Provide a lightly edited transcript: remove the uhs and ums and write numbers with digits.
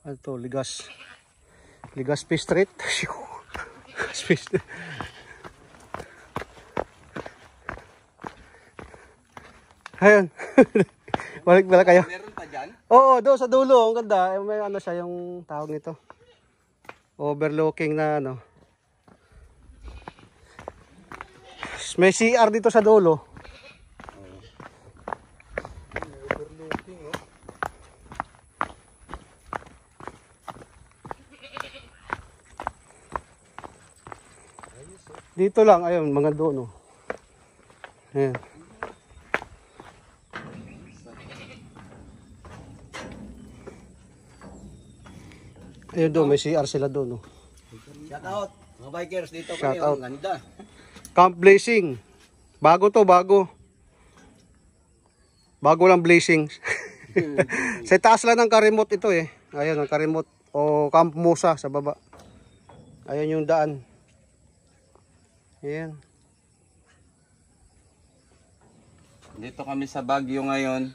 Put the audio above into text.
Ano to, Legazpi Street. Legazpi Street. Ayun. Balik kayo. Meron pa dyan? Oo, doon sa dulo. Ang ganda. May ano siya yung tawag nito. Overlooking na ano. May CR dito sa dulo. Overlooking, oh. Dito lang, ayun, mga doon. Oh. Ayan. Ayun doon, may CR sila doon. Oh. Shout out, mga bikers dito Shout kayo. out. Ang ganda. Camp Blazing. Bago to, bago. Bago lang blazing. Sa taas lang ng Karimot ito eh. Ayun, ang Karimot o Camp Musa sa baba. Ayun yung daan. Ayan. Dito kami sa Baguio ngayon.